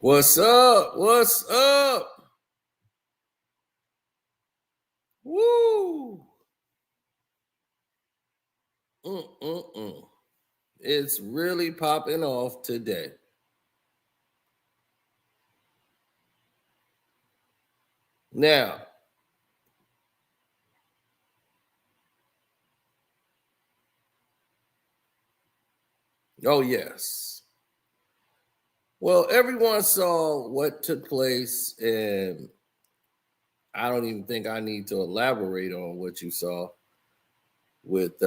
What's up? What's up? Woo! Mm-mm-mm. It's really popping off today. Now, oh, yes. Well, everyone saw what took place, and I don't even think I need to elaborate on what you saw with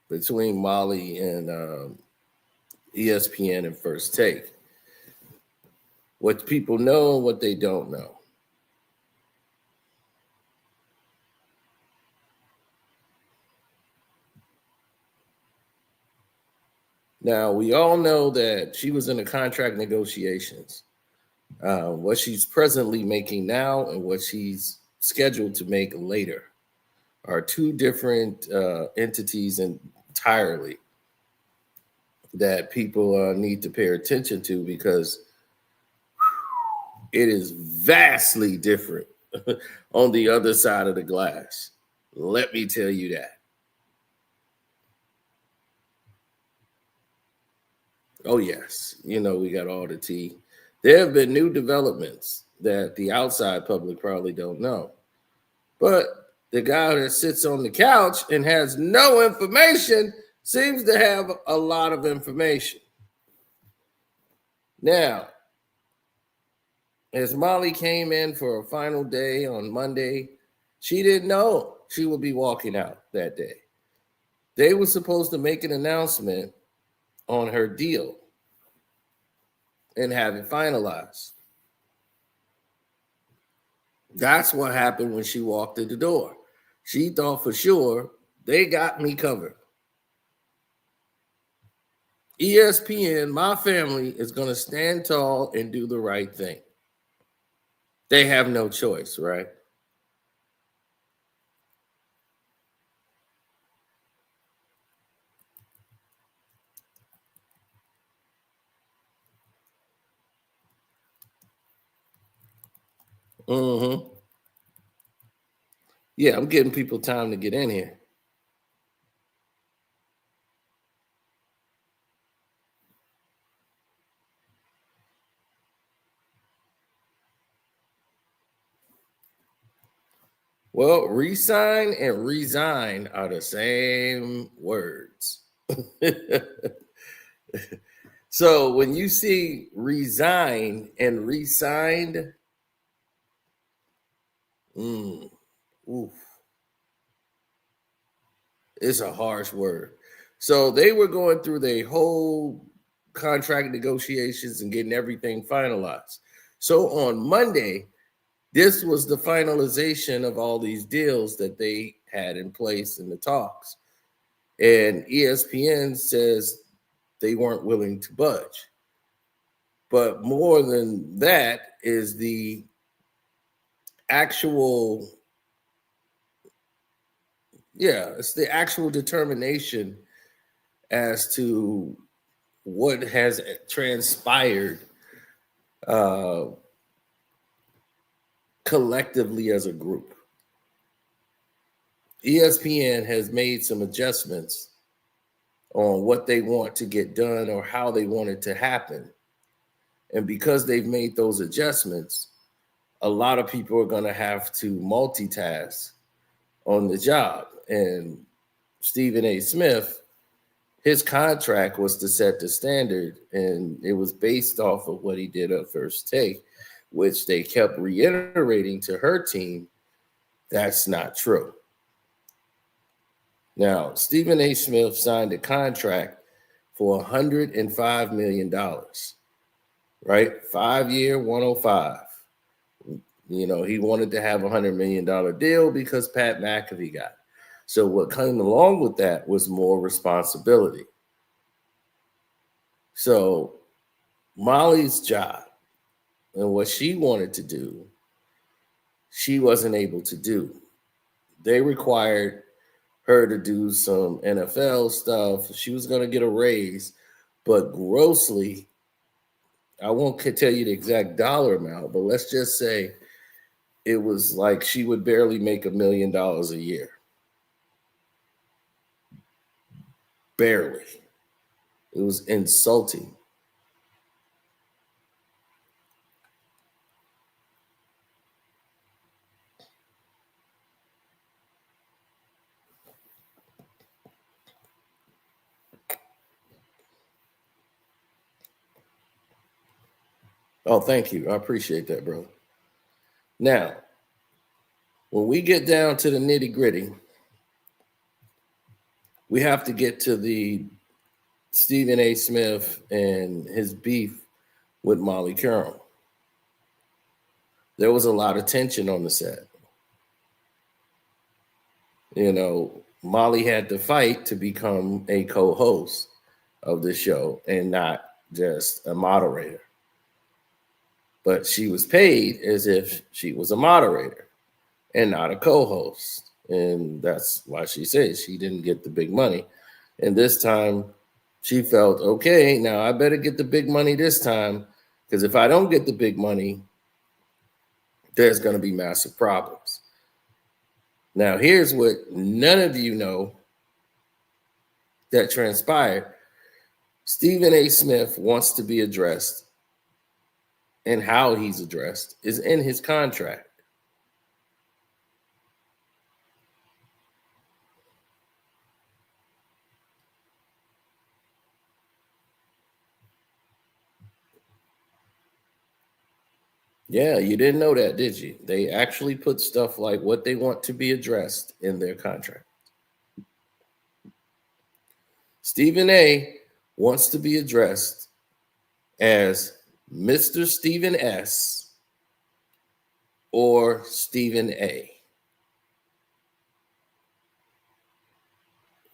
between Molly and ESPN and First Take. What people know and what they don't know. Now, we all know that she was in the contract negotiations. What she's presently making now and what she's scheduled to make later are two different entities entirely that people need to pay attention to because it is vastly different on the other side of the glass. Let me tell you that. Oh, yes. You know, we got all the tea. There have been new developments that the outside public probably don't know. But the guy that sits on the couch and has no information seems to have a lot of information. Now, as Molly came in for a final day on Monday, she didn't know she would be walking out that day. They were supposed to make an announcement on her deal and have it finalized. That's what happened when she walked in the door. She thought for sure they got me covered. ESPN, my family, is going to stand tall and do the right thing. They have no choice, right? Mm-hmm. Yeah, I'm getting people time to get in here. Well, resign and resign are the same words. So when you see resign and resigned, oof, it's a harsh word. So they were going through their whole contract negotiations and getting everything finalized. So on Monday, this was the finalization of all these deals that they had in place in the talks. And ESPN says they weren't willing to budge. But more than that is the actual, it's the actual determination as to what has transpired collectively as a group. ESPN has made some adjustments on what they want to get done or how they want it to happen. And because they've made those adjustments, a lot of people are going to have to multitask on the job. And Stephen A. Smith, his contract was to set the standard, and it was based off of what he did at First Take, which they kept reiterating to her team. That's not true. Now, Stephen A. Smith signed a contract for $105 million, right? 5-year, 105. You know, he wanted to have a $100 million deal because Pat McAfee got it. So what came along with that was more responsibility. So Molly's job and what she wanted to do, she wasn't able to do. They required her to do some NFL stuff. She was going to get a raise, but grossly, I won't tell you the exact dollar amount, but let's just say it was like she would barely make $1 million a year. Barely. It was insulting. Oh, thank you. I appreciate that, bro. Now, when we get down to the nitty gritty, we have to get to the Stephen A. Smith and his beef with Molly Qerim. There was a lot of tension on the set. You know, Molly had to fight to become a co-host of the show and not just a moderator. But she was paid as if she was a moderator and not a co-host. And that's why she says she didn't get the big money. And this time she felt, okay, now I better get the big money this time, because if I don't get the big money, there's going to be massive problems. Now, here's what none of you know that transpired. Stephen A. Smith wants to be addressed, and how he's addressed is in his contract. Yeah, you didn't know that, did you? They actually put stuff like what they want to be addressed in their contract. Stephen A. wants to be addressed as Mr. Stephen S. or Stephen A.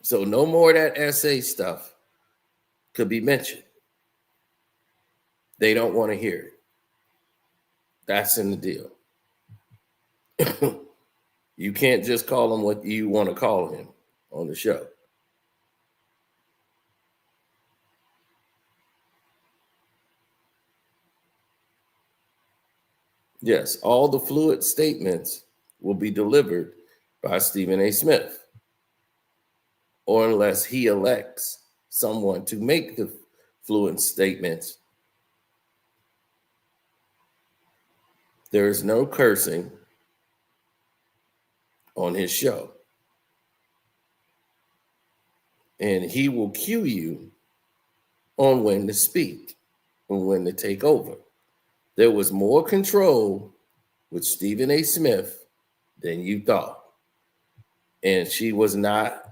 So no more of that SA stuff could be mentioned. They don't want to hear it. That's in the deal. You can't just call him what you want to call him on the show. Yes, all the fluid statements will be delivered by Stephen A. Smith, or unless he elects someone to make the fluent statements. There is no cursing on his show. And he will cue you on when to speak and when to take over. There was more control with Stephen A. Smith than you thought. And she was not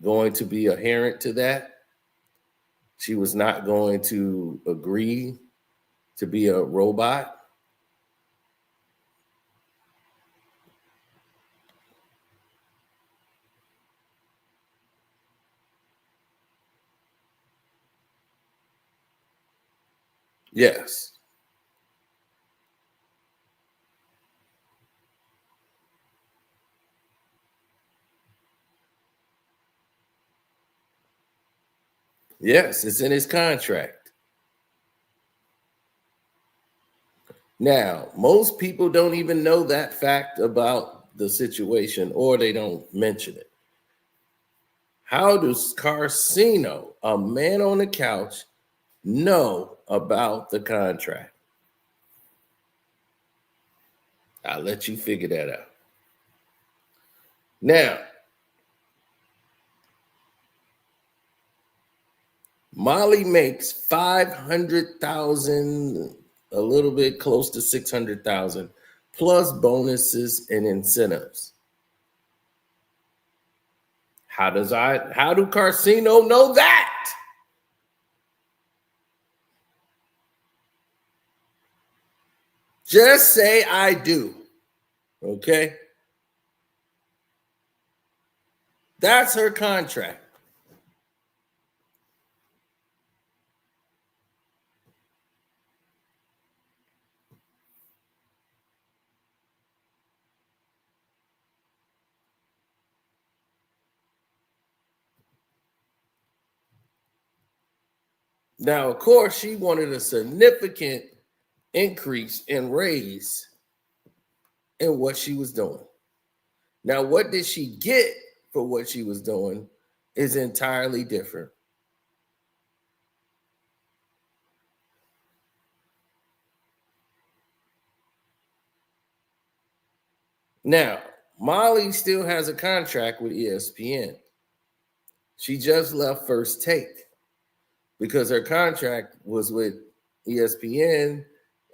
going to be adherent to that. She was not going to agree to be a robot. Yes. Yes, it's in his contract. Now, most people don't even know that fact about the situation, or they don't mention it. How does Carcino, a man on the couch, know about the contract? I'll let you figure that out. Now, Molly makes 500,000, a little bit close to 600,000, plus bonuses and incentives. How do Carcino know that? Just say I do. Okay? That's her contract. Now, of course, she wanted a significant increase in raise in what she was doing. Now, what did she get for what she was doing is entirely different. Now, Molly still has a contract with ESPN. She just left First Take because her contract was with ESPN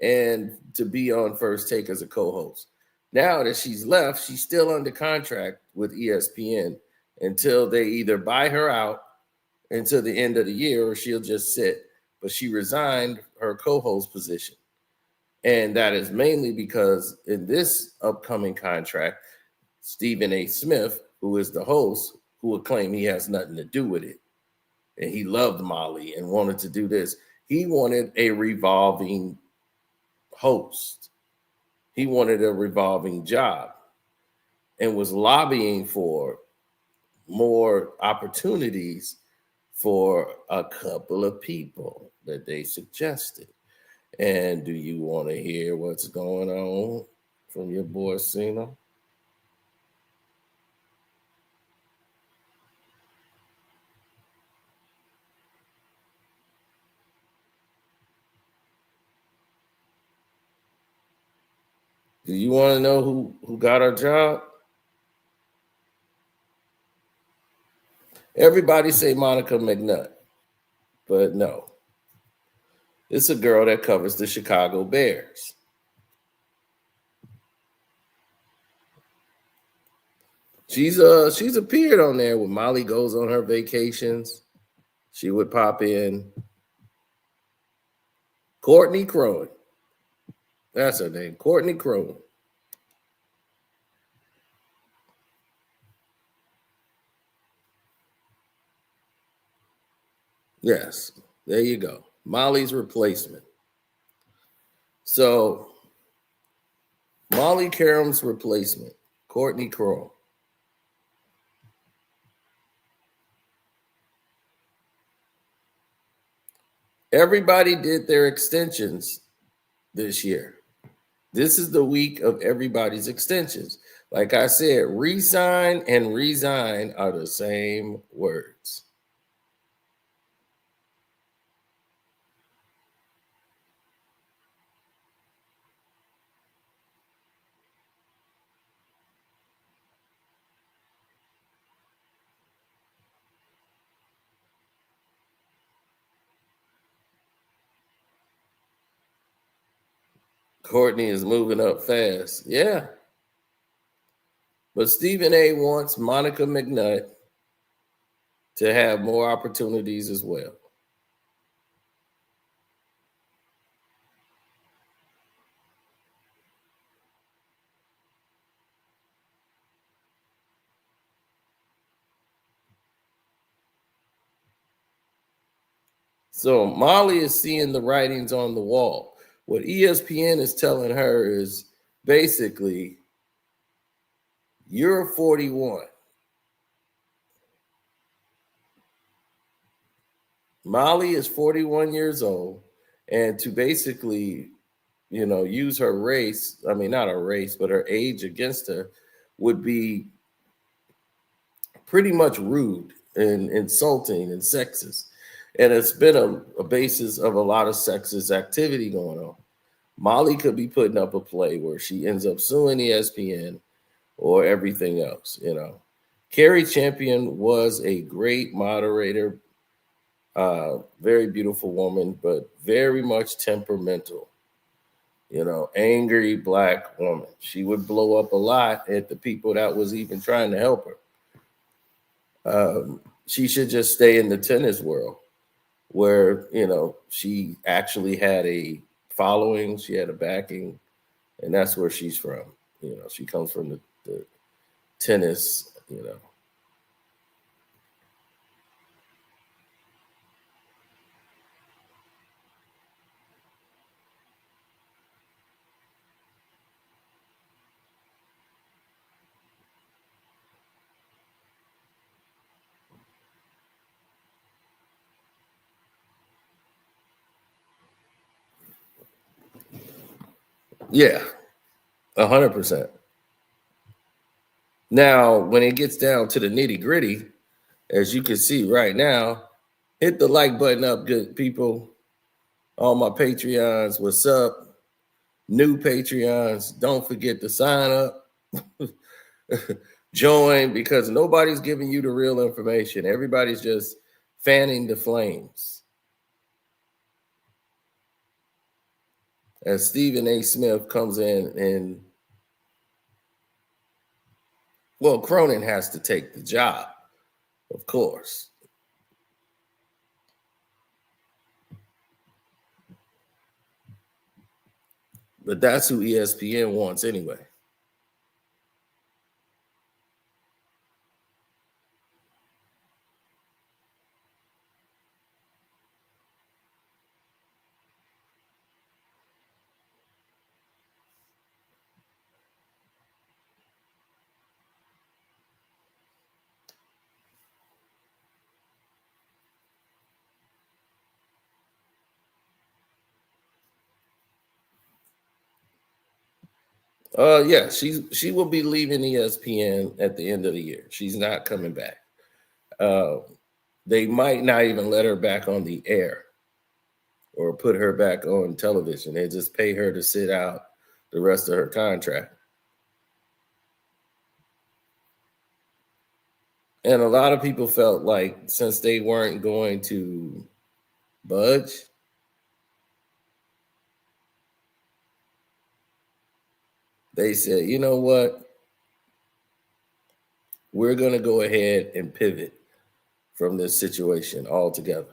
and to be on First Take as a co-host. Now that she's left, she's still under contract with ESPN until they either buy her out until the end of the year or she'll just sit. But she resigned her co-host position. And that is mainly because in this upcoming contract, Stephen A. Smith, who is the host, who would claim he has nothing to do with it, and he loved Molly and wanted to do this. He wanted a revolving host. He wanted a revolving job and was lobbying for more opportunities for a couple of people that they suggested. And do you want to hear what's going on from your boy Cena? Do you want to know who got her job? Everybody say Monica McNutt, but no. It's a girl that covers the Chicago Bears. She's appeared on there when Molly goes on her vacations. She would pop in. Courtney Crone. That's her name. Courtney Crone. Yes, there you go. Molly's replacement. So Molly Qerim's replacement, Courtney Crone. Everybody did their extensions this year. This is the week of everybody's extensions. Like I said, resign and resign are the same words. Courtney is moving up fast. Yeah. But Stephen A wants Monica McNutt to have more opportunities as well. So Molly is seeing the writings on the wall. What ESPN is telling her is basically, you're 41. Molly is 41 years old. And to basically, use her race, I mean, not her race, but her age against her would be pretty much rude and insulting and sexist. And it's been a basis of a lot of sexist activity going on. Molly could be putting up a play where she ends up suing ESPN or everything else. Carrie Champion was a great moderator, very beautiful woman, but very much temperamental. Angry Black woman. She would blow up a lot at the people that was even trying to help her. She should just stay in the tennis world where, she actually had a following, she had a backing, and that's where she's from. She comes from the tennis. Yeah, 100%. Now, when it gets down to the nitty gritty, as you can see right now, hit the like button up, good people. All my Patreons, what's up? New Patreons, don't forget to sign up. Join, because nobody's giving you the real information. Everybody's just fanning the flames. As Stephen A. Smith comes in and, well, Cronin has to take the job, of course. But that's who ESPN wants anyway. Yeah, she will be leaving ESPN at the end of the year. She's not coming back. Uh, they might not even let her back on the air or put her back on television. They just pay her to sit out the rest of her contract. And a lot of people felt like since they weren't going to budge, they said, you know what? We're going to go ahead and pivot from this situation altogether.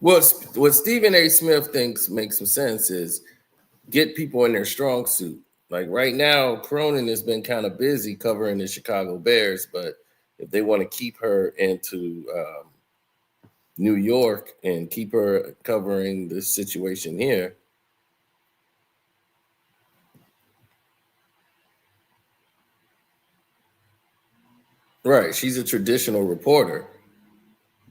What Stephen A. Smith thinks makes some sense is get people in their strong suit. Like right now, Cronin has been kind of busy covering the Chicago Bears, but if they want to keep her into New York and keep her covering the situation here, right? She's a traditional reporter,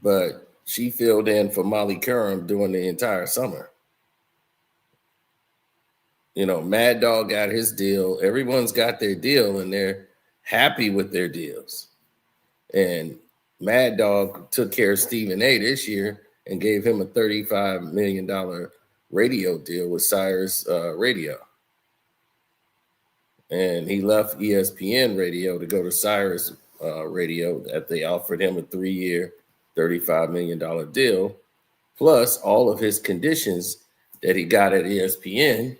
but she filled in for Molly Qerim during the entire summer. You know, Mad Dog got his deal. Everyone's got their deal, and they're happy with their deals. And Mad Dog took care of Stephen A. this year and gave him a $35 million radio deal with Sirius Radio. And he left ESPN Radio to go to Sirius Radio. That they offered him a 3-year, $35 million deal, plus all of his conditions that he got at ESPN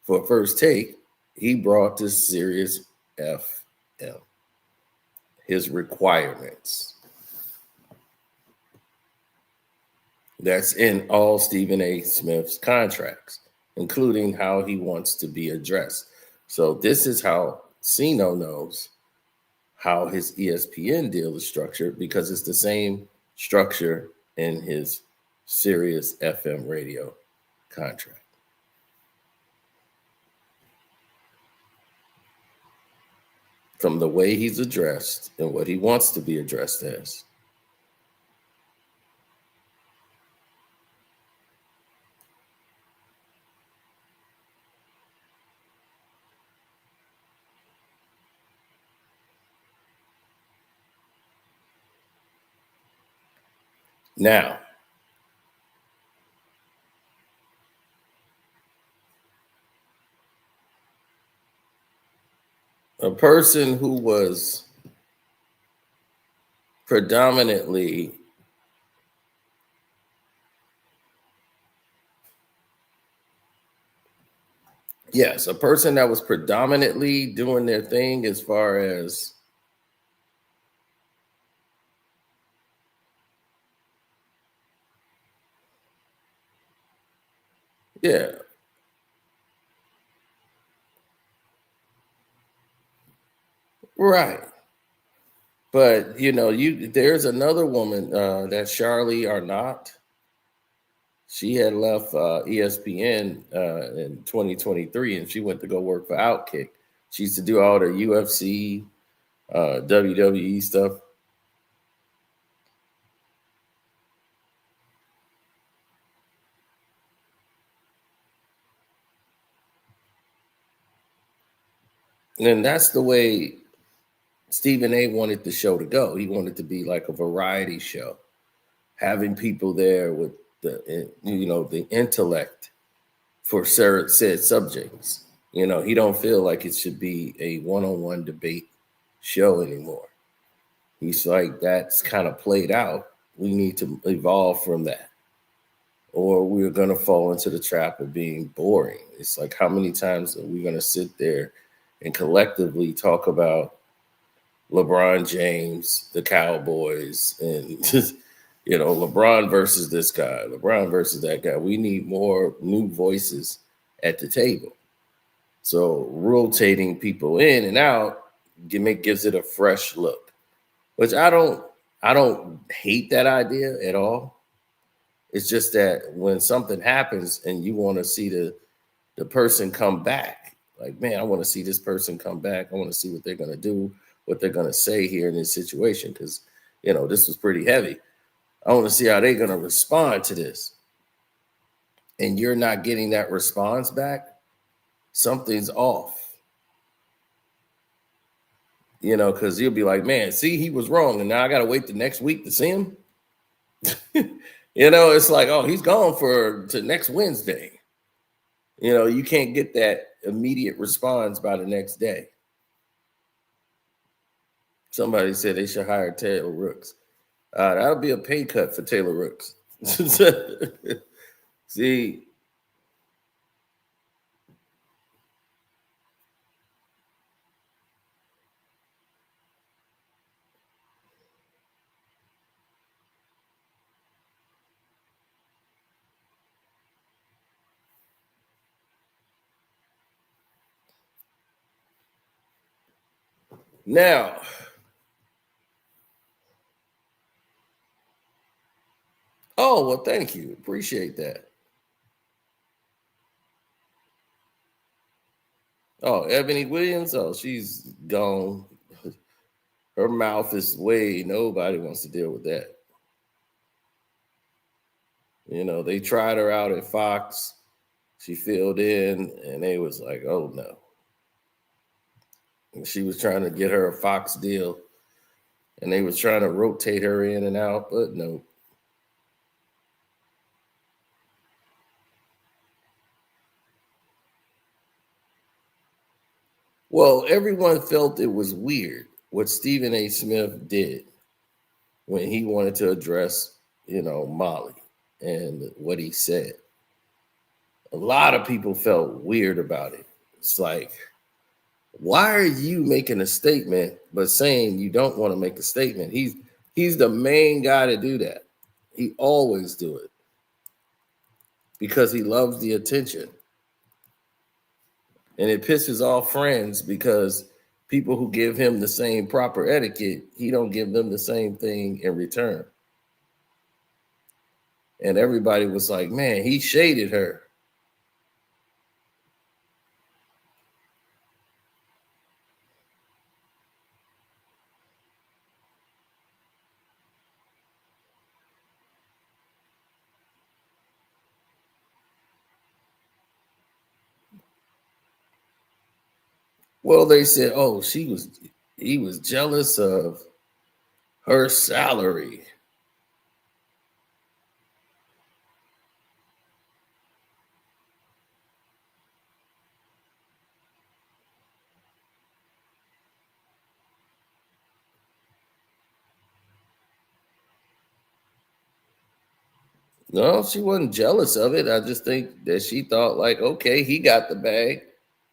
for First Take. He brought to Sirius FM, his requirements. That's in all Stephen A. Smith's contracts, including how he wants to be addressed. So this is how Sino knows how his ESPN deal is structured, because it's the same structure in his Sirius FM radio contract. From the way he's addressed and what he wants to be addressed as. Now, a person who was predominantly a person that was predominantly doing their thing as far as yeah. Right. But there's another woman that Charlie Arnott. She had left ESPN in 2023, and she went to go work for Outkick. She used to do all the UFC, WWE stuff. And that's the way Stephen A. wanted the show to go. He wanted to be like a variety show, having people there with the intellect for said subjects. He don't feel like it should be a one-on-one debate show anymore. He's like, that's kind of played out. We need to evolve from that, or we're going to fall into the trap of being boring. It's like, how many times are we going to sit there and collectively talk about LeBron James, the Cowboys, and LeBron versus this guy, LeBron versus that guy? We need more new voices at the table. So rotating people in and out gives it a fresh look, which I don't hate that idea at all. It's just that when something happens and you want to see the person come back, like, man, I want to see this person come back. I want to see what they're going to do, what they're going to say here in this situation, because, this was pretty heavy. I want to see how they're going to respond to this. And you're not getting that response back, something's off. Because you'll be like, man, see, he was wrong. And now I got to wait the next week to see him. It's like, oh, he's gone to next Wednesday. You can't get that immediate response by the next day. Somebody said they should hire Taylor Rooks. That'll be a pay cut for Taylor Rooks. See, now, oh, well, thank you. Appreciate that. Oh, Ebony Williams. Oh, she's gone. Her mouth is way, nobody wants to deal with that. They tried her out at Fox. She filled in, and they was like, oh, no. And she was trying to get her a Fox deal, and they was trying to rotate her in and out, but no. Well, everyone felt it was weird what Stephen A. Smith did when he wanted to address, Molly and what he said. A lot of people felt weird about it. It's like, why are you making a statement but saying you don't want to make a statement? He's the main guy to do that. He always do it because he loves the attention. And it pisses off friends because people who give him the same proper etiquette, he don't give them the same thing in return. And everybody was like, man, he shaded her. Well, they said, oh, he was jealous of her salary. No, she wasn't jealous of it. I just think that she thought, like, okay, he got the bag.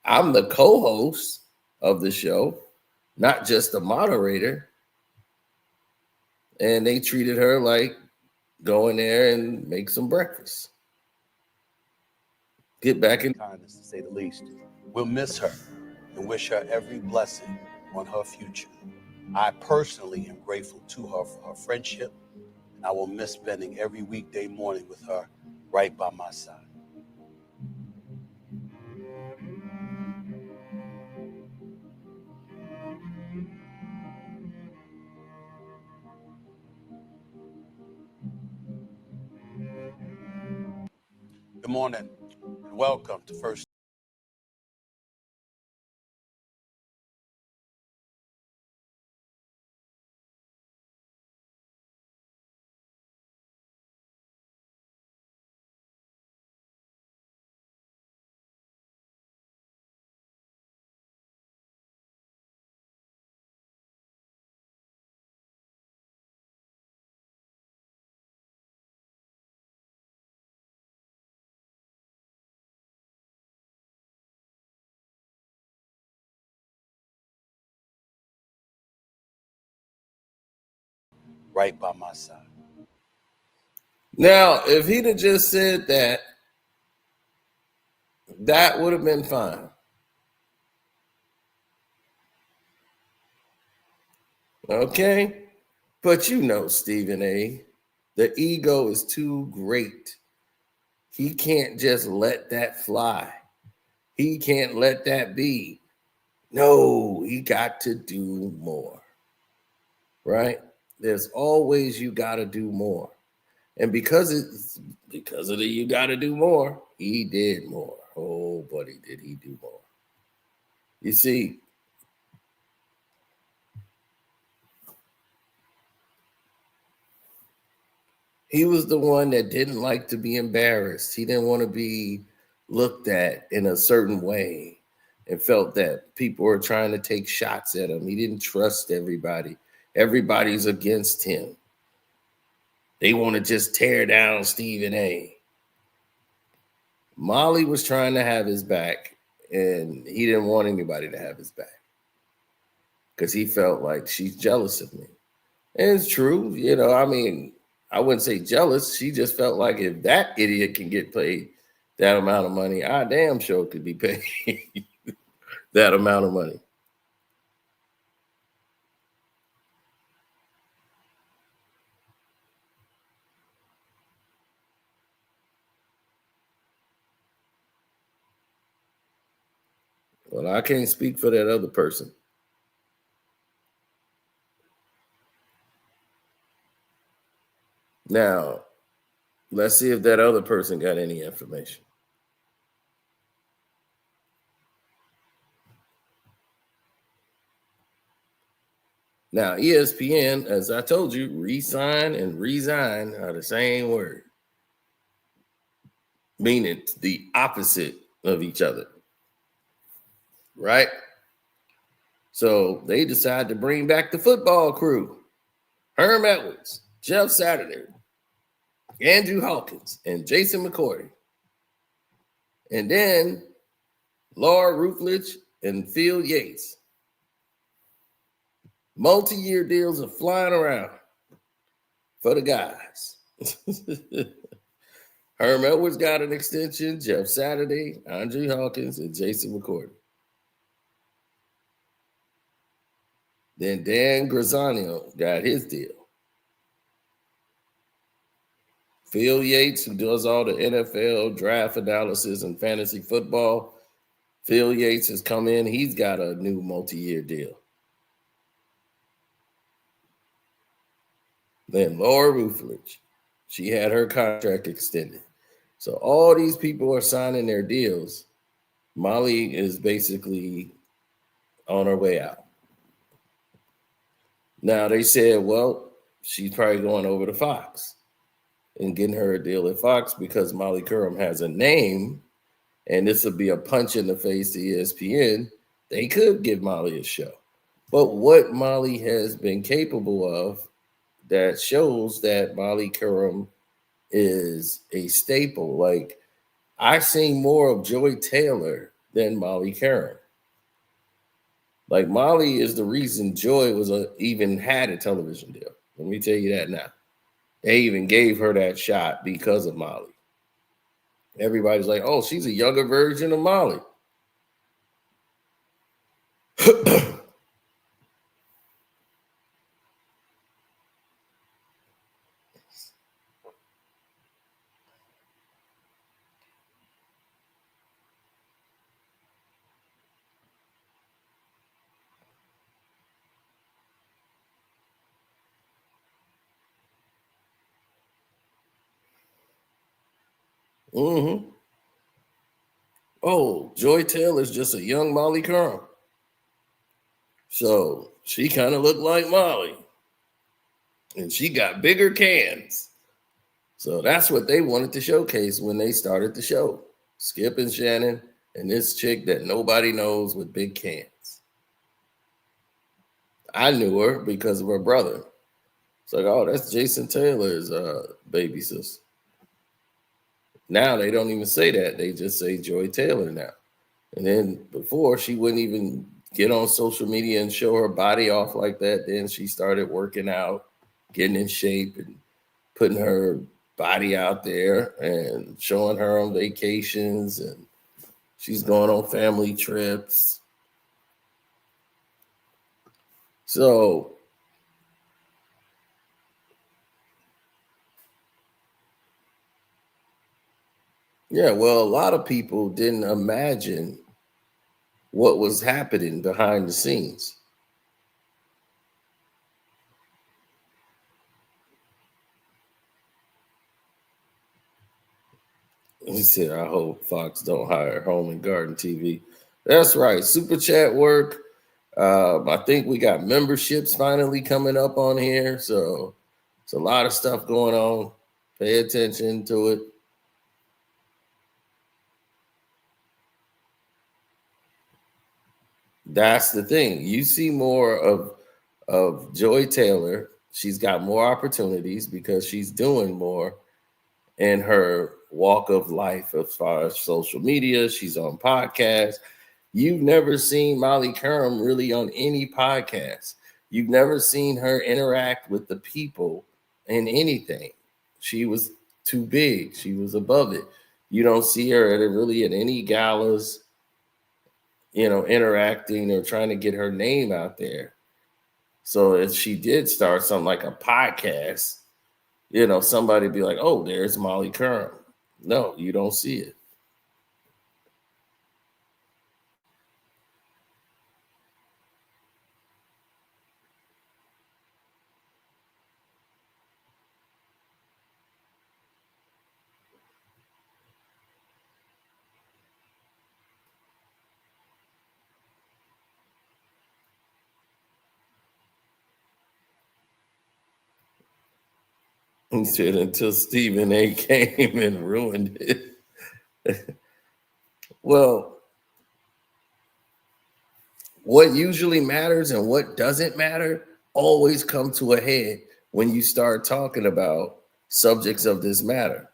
I'm the co-host of the show, not just the moderator. And they treated her like go in there and make some breakfast. Get back in kindness, to say the least. We'll miss her and wish her every blessing on her future. I personally am grateful to her for her friendship, and I will miss spending every weekday morning with her right by my side. Good morning and welcome to First. Right by my side. Now, if he'd have just said that, that would have been fine. Okay? But you know, Stephen A., the ego is too great. He can't just let that fly. He can't let that be. No, he got to do more. Right? There's always you got to do more. And because of the you got to do more, he did more. Oh, buddy, did he do more. You see, he was the one that didn't like to be embarrassed. He didn't want to be looked at in a certain way and felt that people were trying to take shots at him. He didn't trust everybody. Everybody's against him. They want to just tear down Stephen A. Molly was trying to have his back, and he didn't want anybody to have his back because he felt like she's jealous of me. And it's true. You know, I mean, I wouldn't say jealous. She just felt like if that idiot can get paid that amount of money, I damn sure could be paid that amount of money. Well, I can't speak for that other person. Now, let's see if that other person got any information. Now, ESPN, as I told you, resign and resign are the same word, meaning the opposite of each other, right? So they decide to bring back the football crew. Herm Edwards, Jeff Saturday, Andrew Hawkins, and Jason McCourty. And then Laura Rutledge and Phil Yates. Multi-year deals are flying around for the guys. Herm Edwards got an extension, Jeff Saturday, Andrew Hawkins, and Jason McCourty. Then Dan Graziano got his deal. Phil Yates, who does all the NFL draft analysis and fantasy football, Phil Yates has come in. He's got a new multi-year deal. Then Laura Rutledge, she had her contract extended. So all these people are signing their deals. Molly is basically on her way out. Now they said, well, she's probably going over to Fox and getting her a deal at Fox because Molly Qerim has a name, and this would be a punch in the face to ESPN. They could give Molly a show. But what Molly has been capable of that shows that Molly Qerim is a staple. Like, I've seen more of Joy Taylor than Molly Qerim. Like, Molly is the reason Joy was even had a television deal. Let me tell you that now. They even gave her that shot because of Molly. Everybody's like, oh, she's a younger version of Molly. Mm-hmm. Oh, Joy Taylor's just a young Molly Qerim. So she kind of looked like Molly. And she got bigger cans. So that's what they wanted to showcase when they started the show. Skip and Shannon and this chick that nobody knows with big cans. I knew her because of her brother. It's like, oh, that's Jason Taylor's baby sister. Now they don't even say that. They just say Joy Taylor now. And then before, she wouldn't even get on social media and show her body off like that. Then she started working out, getting in shape, and putting her body out there and showing her on vacations. And she's going on family trips. So, yeah, well, a lot of people didn't imagine what was happening behind the scenes. He said, I hope Fox don't hire Home and Garden TV. That's right. Super chat work. I think we got memberships finally coming up on here. So it's a lot of stuff going on. Pay attention to it. That's the thing. You see more of Joy Taylor. She's got more opportunities because she's doing more in her walk of life as far as social media. She's on podcasts. You've never seen Molly Qerim really on any podcast. You've never seen her interact with the people in anything. She was too big. She was above it. You don't see her at any galas, interacting or trying to get her name out there. So if she did start something like a podcast, somebody be like, oh, there's Molly Qerim. No, you don't see it. He said until Stephen A came and ruined it. Well, what usually matters and what doesn't matter always come to a head when you start talking about subjects of this matter.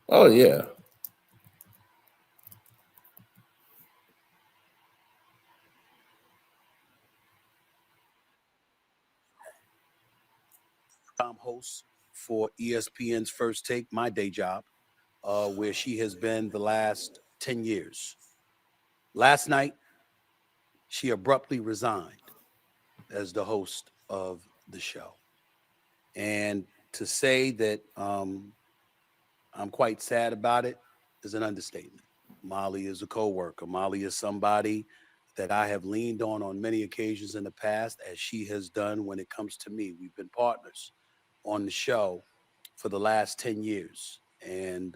Oh yeah. I'm host for ESPN's First Take, my day job, where she has been the last 10 years. Last night, she abruptly resigned as the host of the show. And to say that I'm quite sad about it is an understatement. Molly is a coworker. Molly is somebody that I have leaned on many occasions in the past, as she has done when it comes to me. We've been partners on the show for the last 10 years. And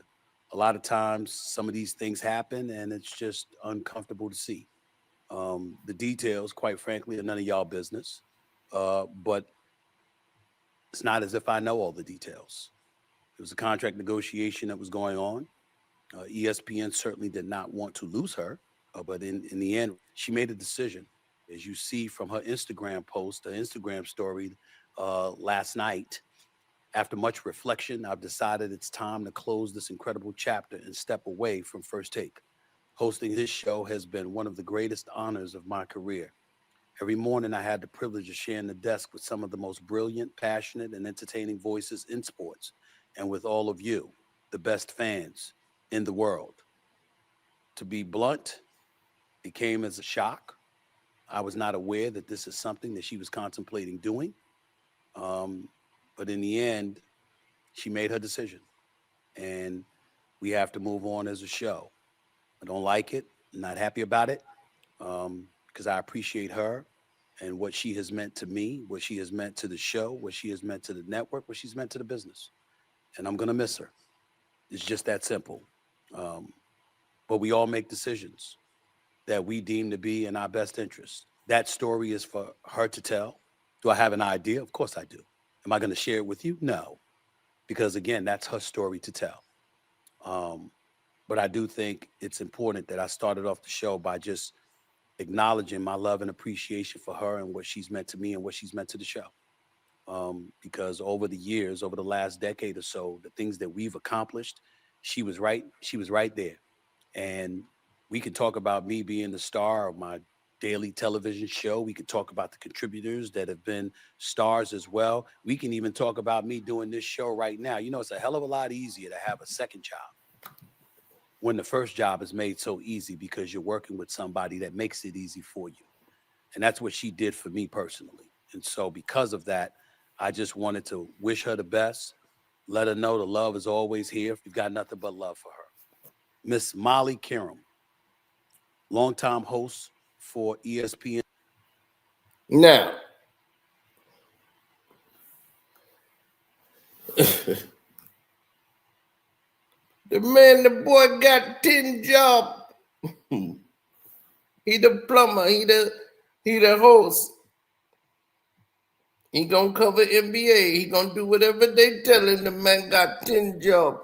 a lot of times some of these things happen and it's just uncomfortable to see. The details, quite frankly, are none of y'all business. But it's not as if I know all the details. It was a contract negotiation that was going on. ESPN certainly did not want to lose her, but in the end, she made a decision. As you see from her Instagram post, her Instagram story last night, after much reflection, I've decided it's time to close this incredible chapter and step away from First Take. Hosting this show has been one of the greatest honors of my career. Every morning, I had the privilege of sharing the desk with some of the most brilliant, passionate, and entertaining voices in sports, and with all of you, the best fans in the world. To be blunt, it came as a shock. I was not aware that this is something that she was contemplating doing. But in the end, she made her decision, and we have to move on as a show. I don't like it. I'm not happy about it, because I appreciate her and what she has meant to me, what she has meant to the show, what she has meant to the network, what she's meant to the business. And I'm going to miss her. It's just that simple. Um, but we all make decisions that we deem to be in our best interest. That story is for her to tell. Do I have an idea? Of course I do. Am I going to share it with you? No, because again, that's her story to tell. Um, but I do think it's important that I started off the show by just acknowledging my love and appreciation for her and what she's meant to me and what she's meant to the show. Because over the years, over the last decade or so, the things that we've accomplished, she was right. She was right there. And we can talk about me being the star of my daily television show. We could talk about the contributors that have been stars as well. We can even talk about me doing this show right now. You know, it's a hell of a lot easier to have a second job when the first job is made so easy because you're working with somebody that makes it easy for you. And that's what she did for me personally. And so because of that, I just wanted to wish her the best, let her know the love is always here. We've got nothing but love for her. Miss Molly Qerim, longtime host for ESPN. Now, the the boy got 10 jobs. He the plumber, he the host. He gonna cover NBA. He gonna do whatever they tell him. The man got 10 jobs.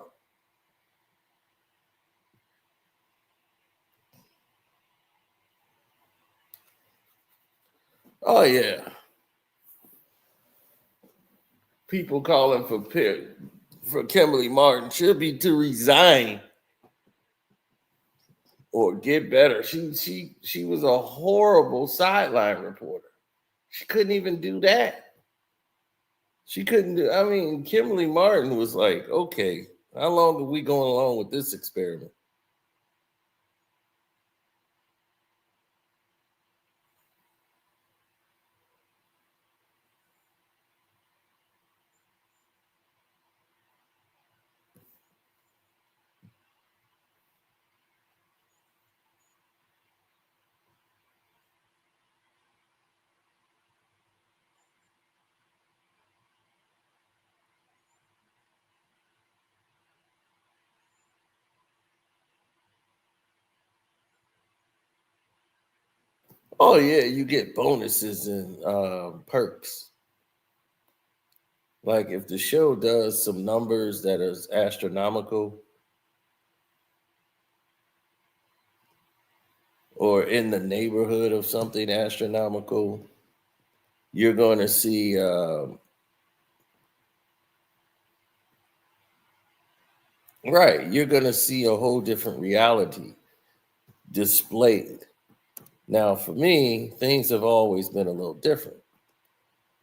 Oh yeah. People calling for Kimberly Martin should be to resign or get better. She was a horrible sideline reporter. She couldn't even do that. She couldn't do. I mean, Kimberly Martin was like, okay, how long are we going along with this experiment? Oh yeah, you get bonuses and perks. Like if the show does some numbers that is astronomical or in the neighborhood of something astronomical, you're going to see right. You're going to see a whole different reality displayed. Now, for me, things have always been a little different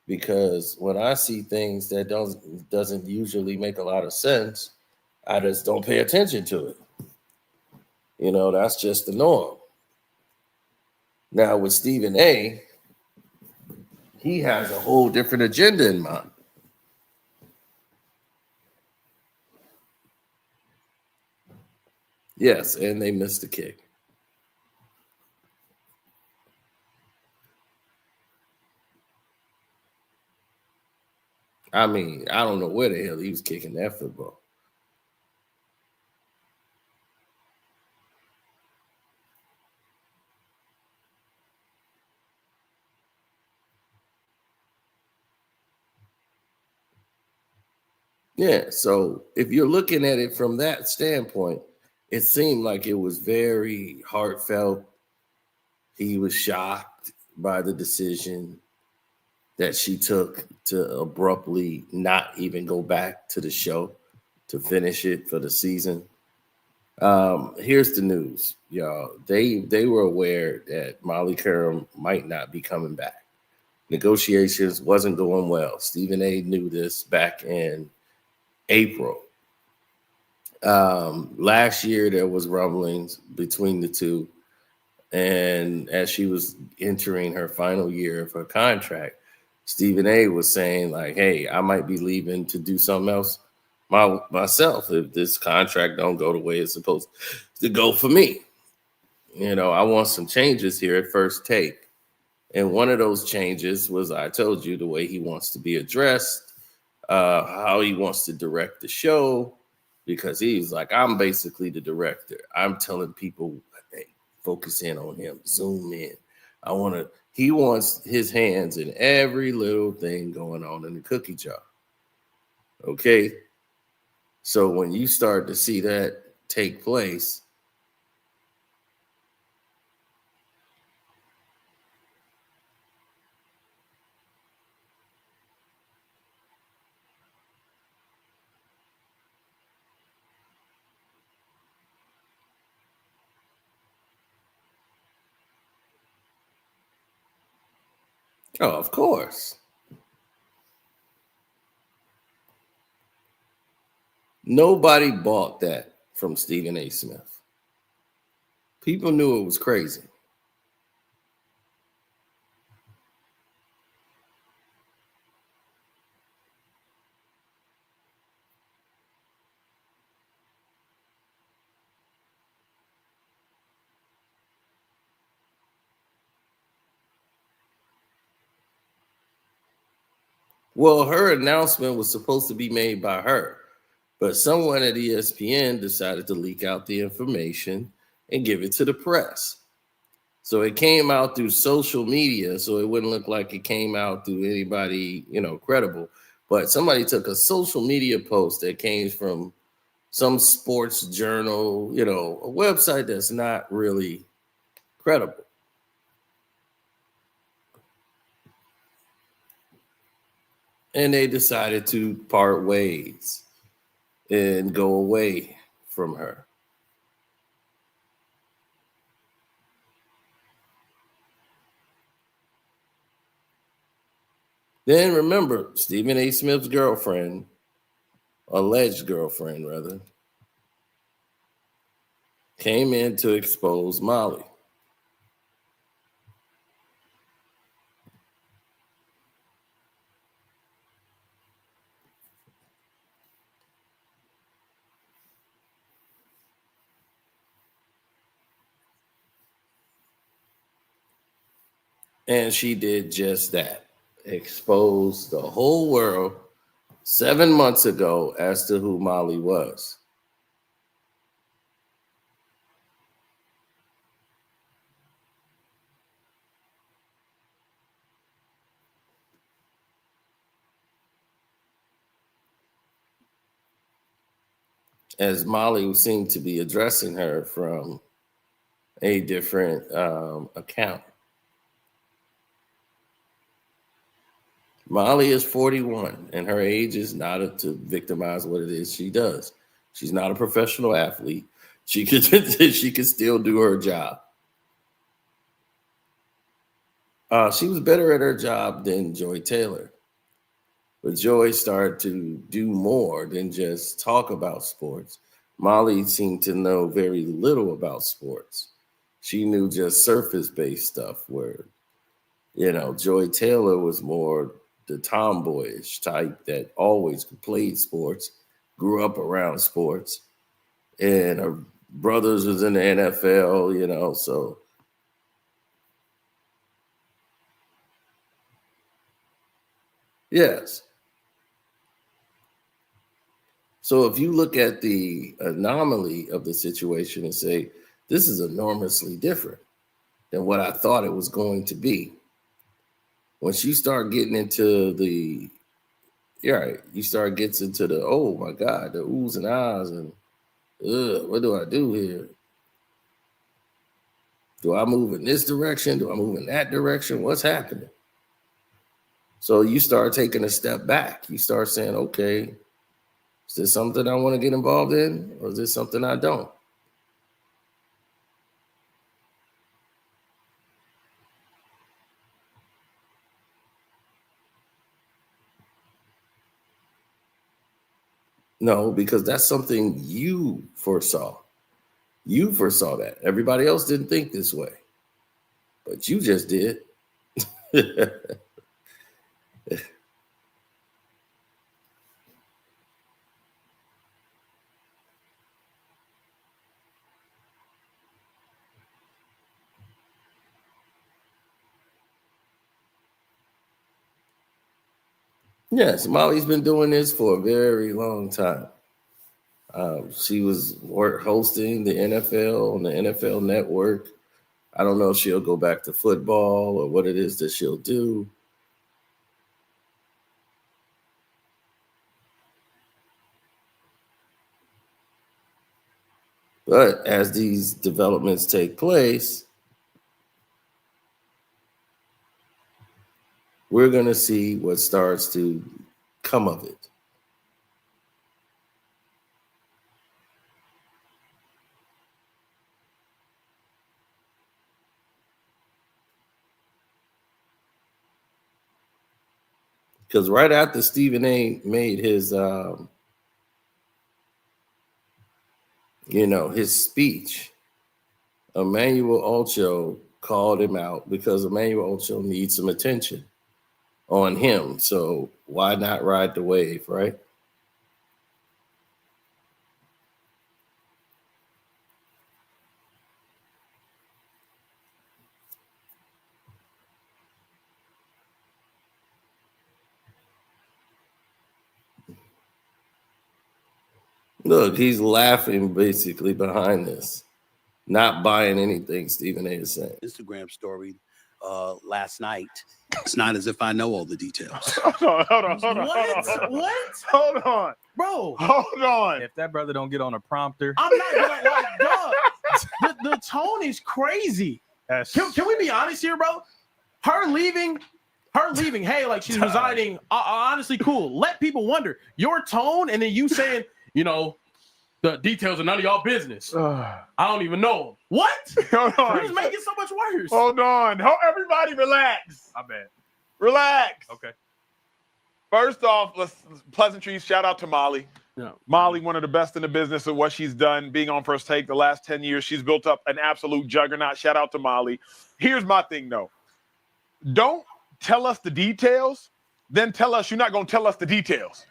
because when I see things that doesn't usually make a lot of sense, I just don't pay attention to it. You know, that's just the norm. Now with Stephen A, he has a whole different agenda in mind. Yes, and they missed the kick. I mean, I don't know where the hell he was kicking that football. Yeah, so if you're looking at it from that standpoint, it seemed like it was very heartfelt. He was shocked by the decision that she took to abruptly not even go back to the show to finish it for the season. Here's the news, y'all. They were aware that Molly Qerim might not be coming back. Negotiations wasn't going well. Stephen A knew this back in April. Last year there was rumblings between the two, and as she was entering her final year of her contract, Stephen A was saying like, "Hey, I might be leaving to do something else. myself if this contract don't go the way it's supposed to go for me. I want some changes here at First Take. And one of those changes was, I told you, the way he wants to be addressed, how he wants to direct the show, because he's like, I'm basically the director. I'm telling people, hey, focus in on him, zoom in. He wants his hands in every little thing going on in the cookie jar. Okay. So when you start to see that take place, oh, of course. Nobody bought that from Stephen A. Smith. People knew it was crazy. Well, her announcement was supposed to be made by her, but someone at ESPN decided to leak out the information and give it to the press. So it came out through social media, so it wouldn't look like it came out through anybody, credible. But somebody took a social media post that came from some sports journal, a website that's not really credible. And they decided to part ways and go away from her. Then remember, Stephen A. Smith's girlfriend, alleged girlfriend rather, came in to expose Molly. And she did just that. Exposed the whole world 7 months ago as to who Molly was. As Molly seemed to be addressing her from a different account. Molly is 41, and her age is not to victimize what it is she does. She's not a professional athlete. She could she could still do her job. She was better at her job than Joy Taylor. But Joy started to do more than just talk about sports. Molly seemed to know very little about sports. She knew just surface-based stuff where, Joy Taylor was more the tomboyish type that always played sports, grew up around sports, and her brothers was in the NFL, so yes. So if you look at the anomaly of the situation and say, this is enormously different than what I thought it was going to be. Once you start getting into you start getting into the, oh my God, the oohs and ahs and, what do I do here? Do I move in this direction? Do I move in that direction? What's happening? So you start taking a step back. You start saying, okay, is this something I want to get involved in? Or is this something I don't? No, because that's something you foresaw. You foresaw that. Everybody else didn't think this way. But you just did. Yes, Molly's been doing this for a very long time. She was hosting the NFL on the NFL Network. I don't know if she'll go back to football or what it is that she'll do. But as these developments take place, we're going to see what starts to come of it. Because right after Stephen A. made his, his speech, Emmanuel Ocho called him out because Emmanuel Ocho needs some attention on him. So why not ride the wave, right? Look, he's laughing basically behind this, not buying anything Stephen A. is saying. Instagram story last night. It's not as if I know all the details. Hold on. Bro, Hold on. if that brother don't get on a prompter, I'm not gonna like, dog. The tone is crazy. Can we be honest here, bro? Her leaving, hey, like she's resigning. Honestly, cool. Let people wonder your tone, and then you saying, the details are none of y'all business. I don't even know them. What? Hold on. You're just making it so much worse. Hold on. Everybody relax. I bet. Relax. Okay. First off, pleasantries. Shout out to Molly. Yeah. Molly, one of the best in the business of what she's done, being on First Take the last 10 years. She's built up an absolute juggernaut. Shout out to Molly. Here's my thing, though. Don't tell us the details, then tell us you're not going to tell us the details.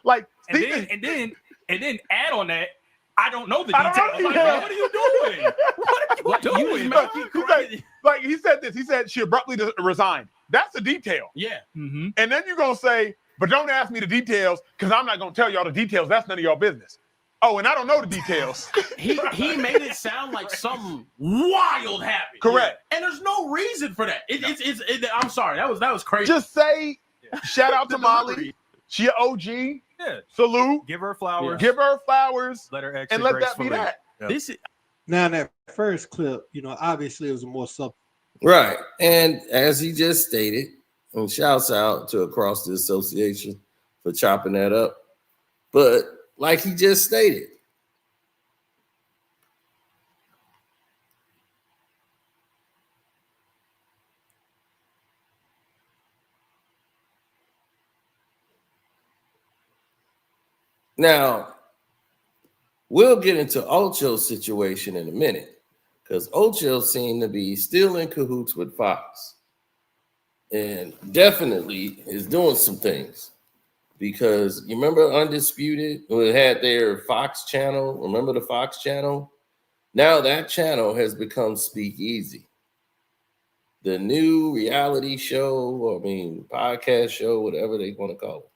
Like, and then add on that, I don't know the details. Like, what are you doing? What are you doing? Like he said this. He said she abruptly resigned. That's a detail. Yeah. Mm-hmm. And then you're going to say, but don't ask me the details because I'm not going to tell y'all the details. That's none of y'all business. Oh, and I don't know the details. He made it sound like something wild happened. Correct. And there's no reason for that. I'm sorry. That was crazy. Just say, shout out to Molly. She an OG. Yeah. Salute. Give her flowers. Give her flowers. Let her exit And let that gracefully. be that. Yep. This is Now, in that first clip, obviously it was a more sub. Right. And as he just stated, and shouts out to across the association for chopping that up. But like he just stated, now we'll get into Ocho's situation in a minute because Ocho seemed to be still in cahoots with Fox and definitely is doing some things. Because you remember Undisputed, who had their Fox channel? Remember the Fox channel? Now that channel has become Speakeasy. The new reality show, podcast show, whatever they want to call it.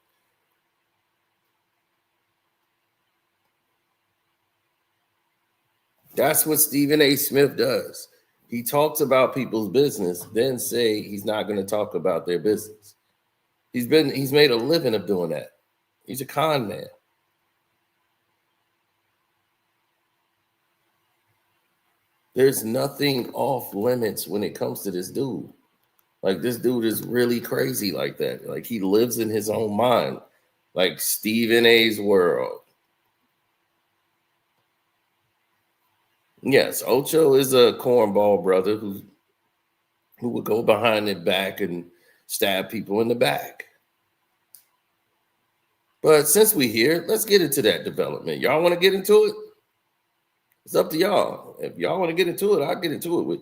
That's what Stephen A. Smith does. He talks about people's business, then say he's not going to talk about their business. He's made a living of doing that. He's a con man. There's nothing off limits when it comes to this dude. Like, this dude is really crazy like that. Like, he lives in his own mind. Like Stephen A.'s world. Yes, Ocho is a cornball brother who would go behind their back and stab people in the back. But since we're here, let's get into that development. Y'all want to get into it? It's up to y'all. If y'all want to get into it, I'll get into it with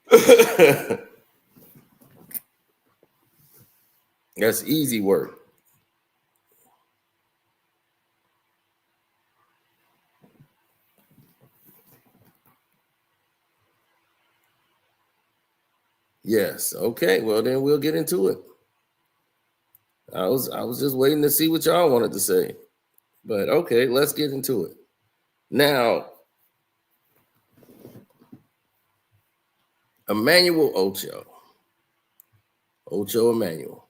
you. That's easy work. Yes. Okay. Well, then we'll get into it. I was just waiting to see what y'all wanted to say. But okay, let's get into it. Now, Emmanuel Ocho Emmanuel,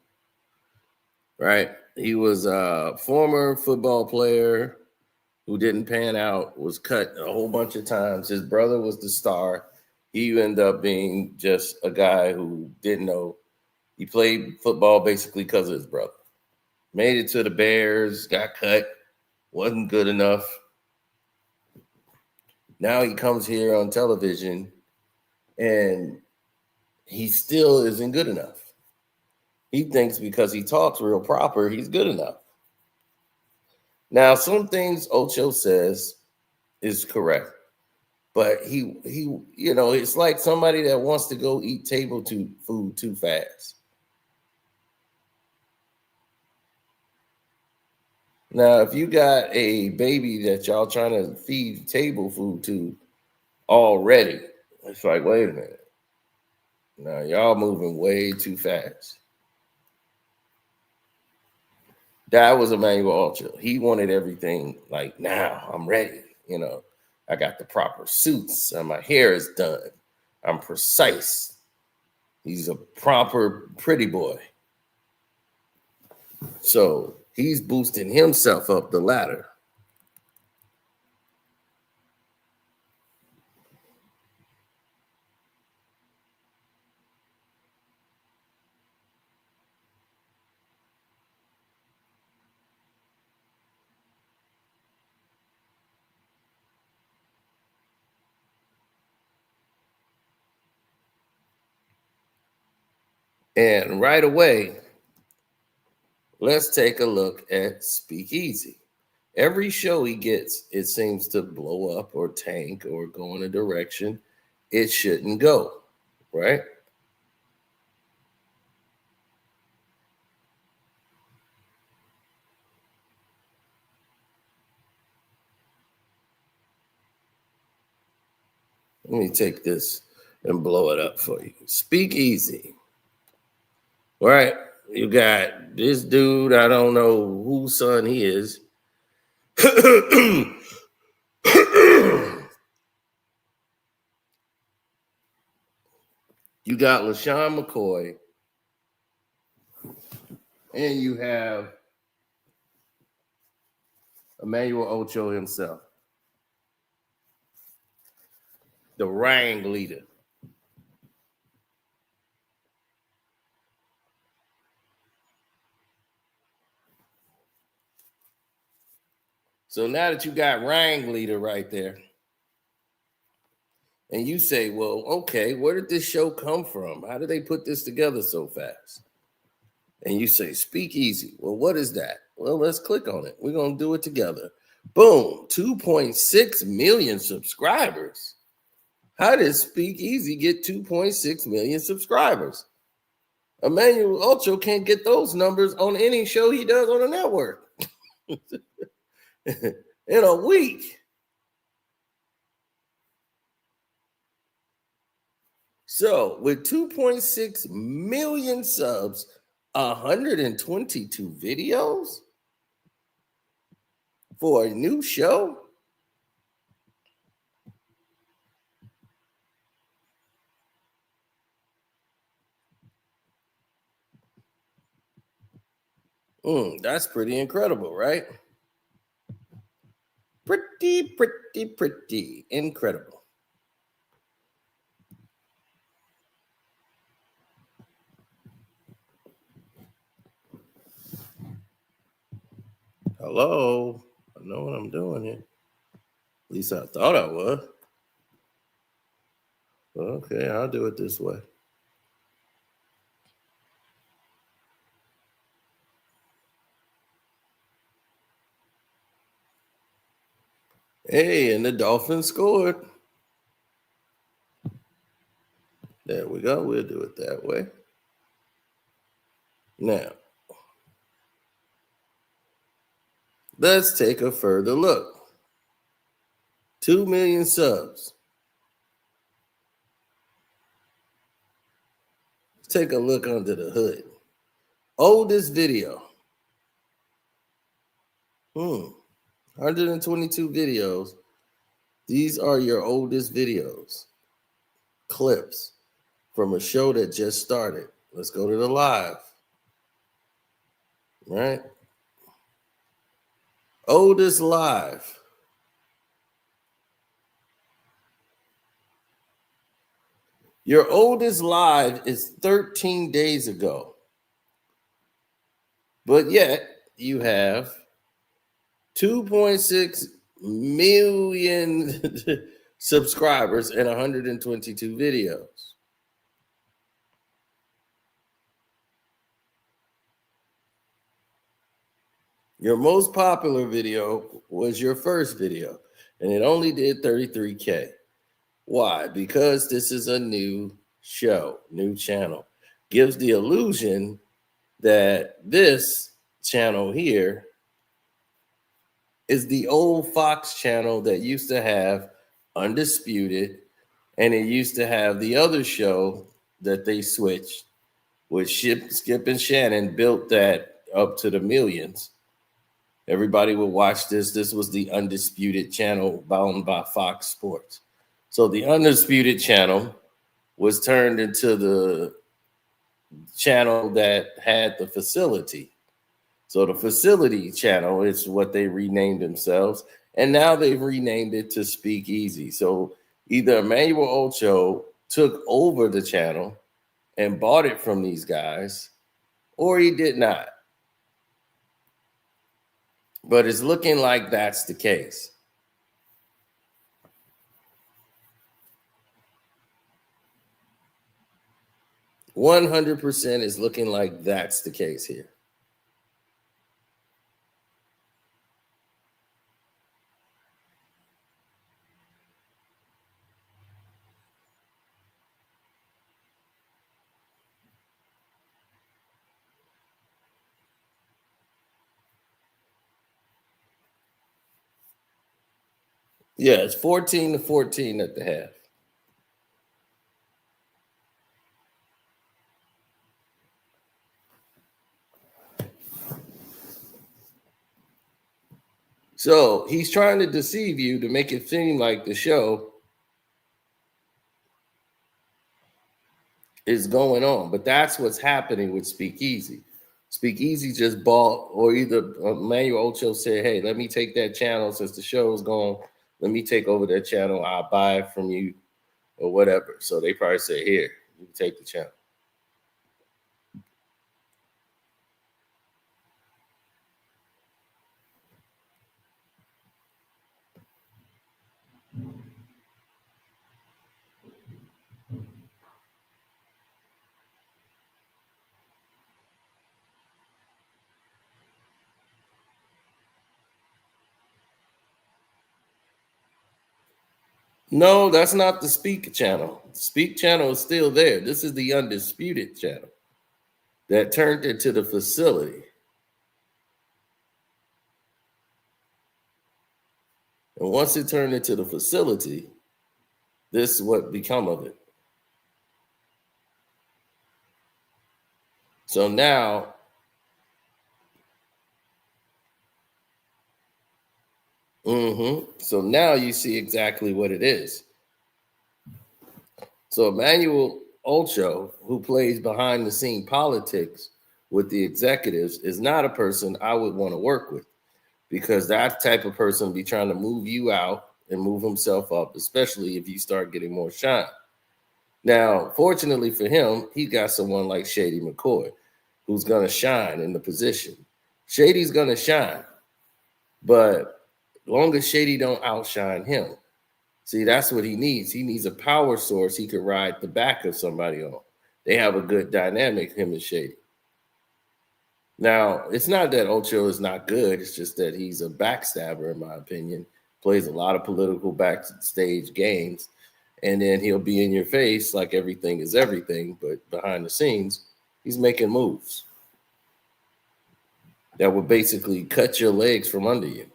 right? He was a former football player who didn't pan out, was cut a whole bunch of times. His brother was the star. He ended up being just a guy who didn't know. He played football basically because of his brother. Made it to the Bears, got cut, wasn't good enough. Now he comes here on television and he still isn't good enough. He thinks because he talks real proper, he's good enough. Now, some things Ocho says is correct, but he, it's like somebody that wants to go eat table food too fast. Now, if you got a baby that y'all trying to feed table food to already, it's like, wait a minute. Now, y'all moving way too fast. That was Emmanuel Ocho. He wanted everything like, now I'm ready. I got the proper suits and my hair is done. I'm precise. He's a proper pretty boy. So he's boosting himself up the ladder. And right away, let's take a look at Speakeasy. Every show he gets, it seems to blow up or tank or go in a direction it shouldn't go, right? Let me take this and blow it up for you. Speakeasy. All right. You got this dude, I don't know whose son he is. You got LaShawn McCoy, and you have Emmanuel Ocho himself, the Rang leader. So now that you got Rang leader right there, and you say, well, okay, where did this show come from? How did they put this together so fast? And you say, Speakeasy. Well, what is that? Well, let's click on it. We're going to do it together. Boom, 2.6 million subscribers. How did Speakeasy get 2.6 million subscribers? Emmanuel Ocho can't get those numbers on any show he does on the network in a week. So with 2.6 million subs, 122 videos for a new show? That's pretty incredible, right? Pretty incredible. Hello. I know what I'm doing here. At least I thought I was. Okay, I'll do it this way. Hey, and the Dolphins scored. There we go. We'll do it that way. Now, let's take a further look. 2 million subs. take a look under the hood. Oldest video. 122 videos. These are your oldest videos. Clips from a show that just started. Let's go to the live. Right? Oldest live. Your oldest live is 13 days ago. But yet you have 2.6 million subscribers and 122 videos. Your most popular video was your first video, and it only did 33K. Why? Because this is a new show, new channel. Gives the illusion that this channel here is the old Fox channel that used to have Undisputed, and it used to have the other show that they switched, with Skip and Shannon built that up to the millions. Everybody would watch this. This was the Undisputed channel bound by Fox Sports. So the Undisputed channel was turned into the channel that had the facility. So the facility channel is what they renamed themselves. And now they've renamed it to Speak Easy. So either Emmanuel Ocho took over the channel and bought it from these guys, or he did not. But it's looking like that's the case. %, is looking like that's the case here. Yeah, it's 14-14 at the half. So he's trying to deceive you to make it seem like the show is going on. But that's what's happening with Speak Easy. Speak Easy just bought, or either Emmanuel Ocho said, hey, let me take that channel since the show is gone. Let me take over that channel. I'll buy it from you or whatever. So they probably say, here, you take the channel. No, that's not the Speak channel. The Speak channel is still there. This is the Undisputed channel that turned into the facility. And once it turned into the facility, this is what become of it. So now, so now you see exactly what it is. So Emmanuel Ocho, who plays behind the scene politics with the executives, is not a person I would want to work with, because that type of person be trying to move you out and move himself up, especially if you start getting more shine. Now, fortunately for him, he got someone like Shady McCoy, who's going to shine in the position. Shady's going to shine, but long as Shady don't outshine him. See, that's what he needs. He needs a power source he could ride the back of somebody on. They have a good dynamic, him and Shady. Now, it's not that Ocho is not good. It's just that he's a backstabber, in my opinion. Plays a lot of political backstage games. And then he'll be in your face like everything is everything. But behind the scenes, he's making moves that will basically cut your legs from under you.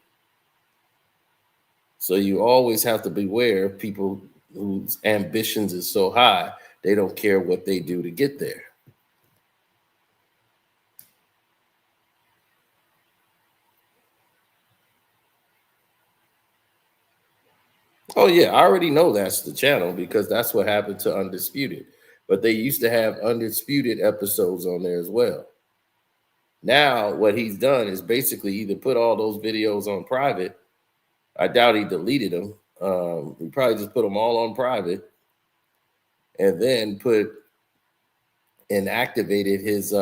So you always have to beware of people whose ambitions is so high, they don't care what they do to get there. Oh yeah, I already know that's the channel because that's what happened to Undisputed. But they used to have Undisputed episodes on there as well. Now what he's done is basically either put all those videos on private. I doubt he deleted them. He probably just put them all on private, and then put and activated his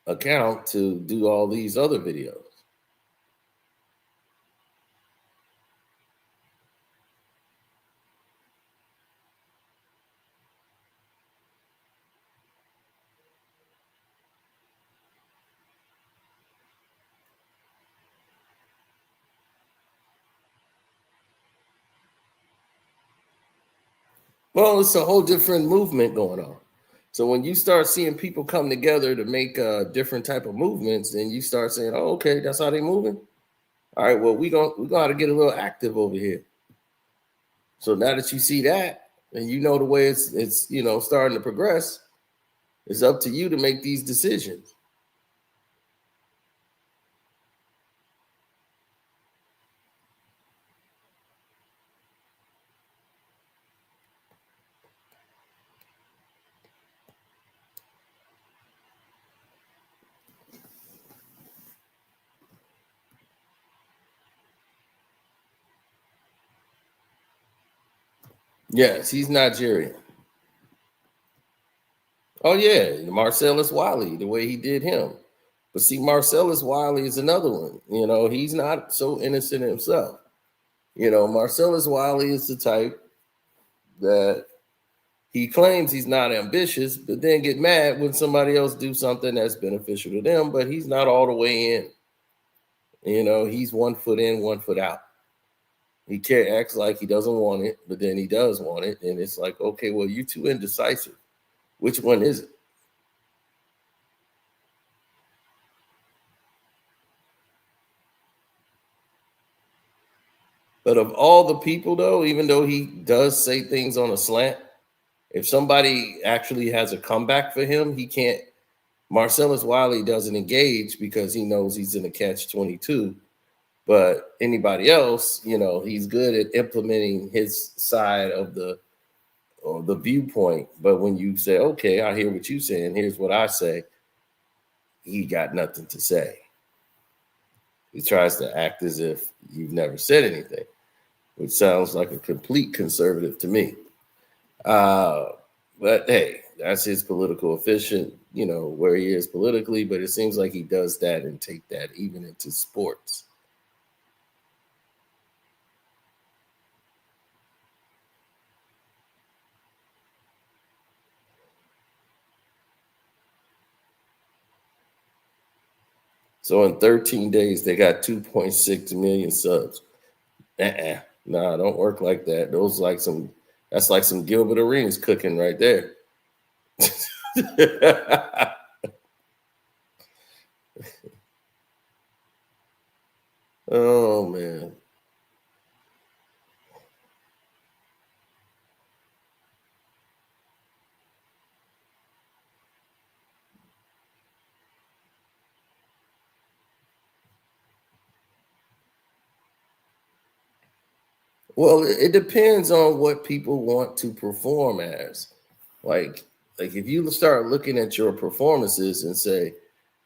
account to do all these other videos. Well, it's a whole different movement going on. So when you start seeing people come together to make different type of movements, then you start saying, "Oh, okay, that's how they moving." All right, well, we got to get a little active over here. So now that you see that, and you know the way it's starting to progress, it's up to you to make these decisions. Yes, he's Nigerian. Oh yeah, Marcellus Wiley, the way he did him. But see, Marcellus Wiley is another one. He's not so innocent himself. Marcellus Wiley is the type that he claims he's not ambitious, but then get mad when somebody else do something that's beneficial to them, but he's not all the way in. He's 1 foot in, 1 foot out. He can't act like he doesn't want it, but then he does want it. And it's like, okay, well, you're too indecisive. Which one is it? But of all the people, though, even though he does say things on a slant, if somebody actually has a comeback for him, he can't. Marcellus Wiley doesn't engage because he knows he's in a catch-22. But anybody else, he's good at implementing his side of the viewpoint. But when you say, okay, I hear what you're saying, here's what I say, he got nothing to say. He tries to act as if you've never said anything, which sounds like a complete conservative to me. But hey, that's his political efficient, where he is politically, but it seems like he does that and take that even into sports. So in 13 days, they got 2.6 million subs. Nah, don't work like that. That's like some Gilbert Arenas cooking right there. Oh man. Well, it depends on what people want to perform as. Like if you start looking at your performances and say,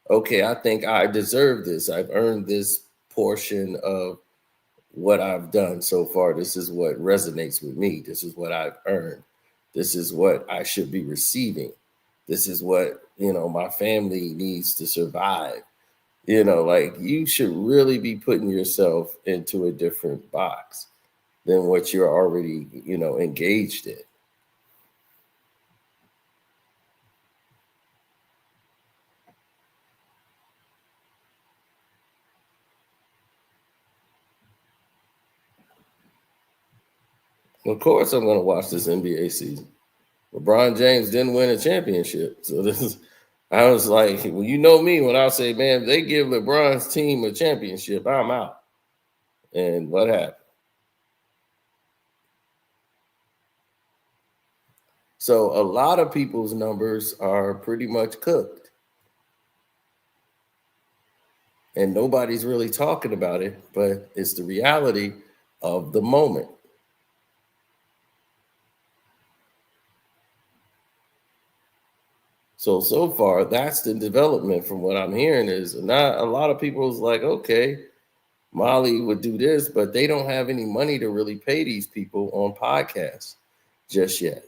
okay, I think I deserve this. I've earned this portion of what I've done so far. This is what resonates with me. This is what I've earned. This is what I should be receiving. This is what, my family needs to survive. You should really be putting yourself into a different box than what you're already, engaged in. Of course, I'm going to watch this NBA season. LeBron James didn't win a championship. So I was like, well, you know me, when I say, man, if they give LeBron's team a championship, I'm out. And what happened? So a lot of people's numbers are pretty much cooked. And nobody's really talking about it, but it's the reality of the moment. So far, that's the development from what I'm hearing is not a lot of people's like, okay, Molly would do this, but they don't have any money to really pay these people on podcasts just yet.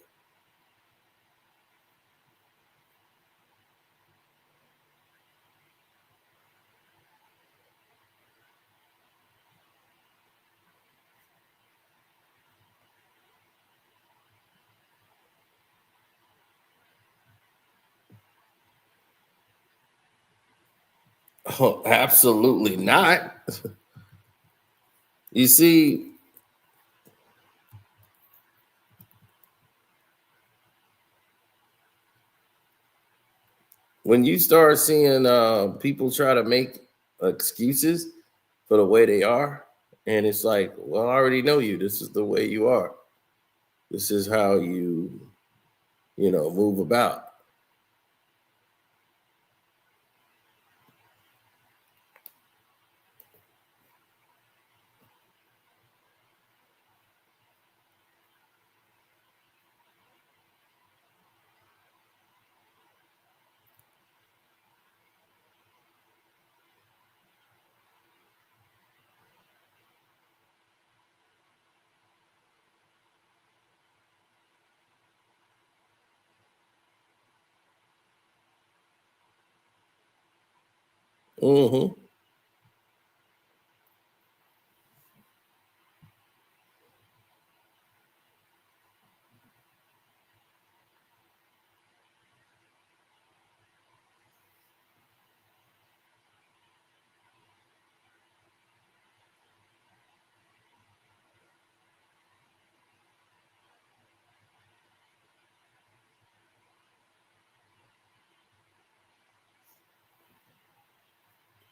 Oh, absolutely not. You see, when you start seeing people try to make excuses for the way they are, and it's like, well, I already know you. This is the way you are. This is how you move about. Mm-hmm.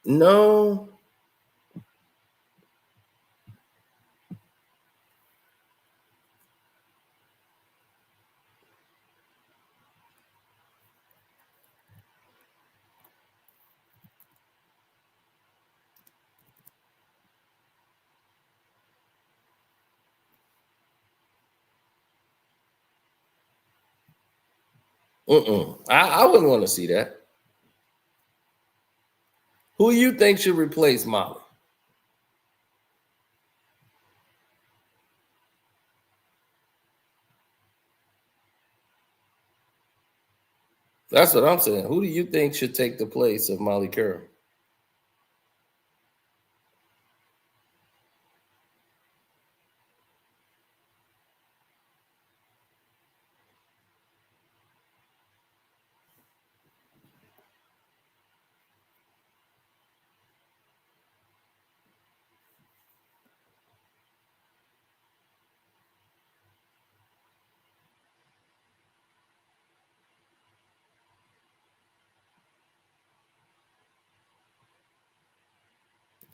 No. I wouldn't want to see that. Who you think should replace Molly? That's what I'm saying. Who do you think should take the place of Molly Qerim?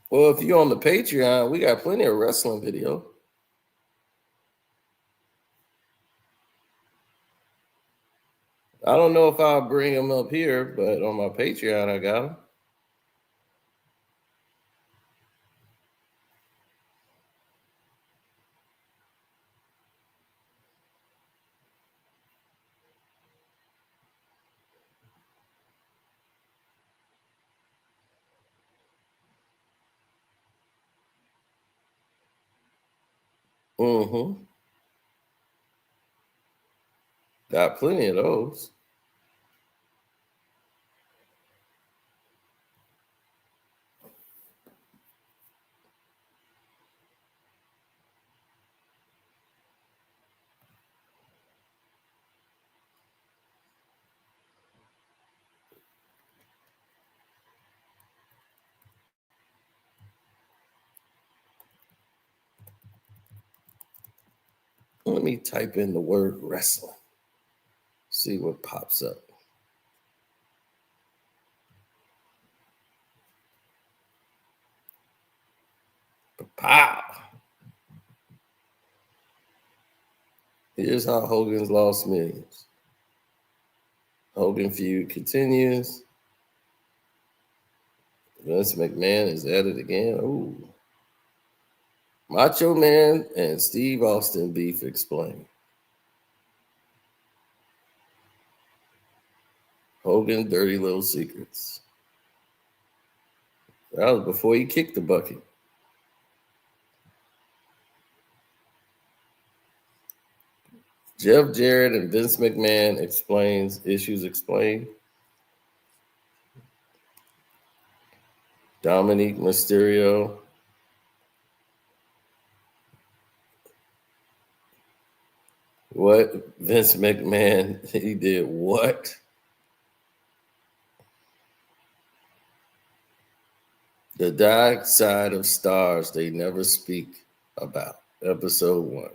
Well, if you're on the Patreon, we got plenty of wrestling video. I don't know if I'll bring them up here, but on my Patreon, I got them. Mm-hmm. Got plenty of those. Let me type in the word wrestling. See what pops up. Pow! Here's how Hogan's lost millions. Hogan feud continues. Vince McMahon is at it again. Ooh. Macho Man and Steve Austin beef explained. Hogan dirty little secrets. That was before he kicked the bucket. Jeff Jarrett and Vince McMahon explains issues explained. Dominique Mysterio. What? Vince McMahon, he did what? The dark side of stars they never speak about. Episode 1.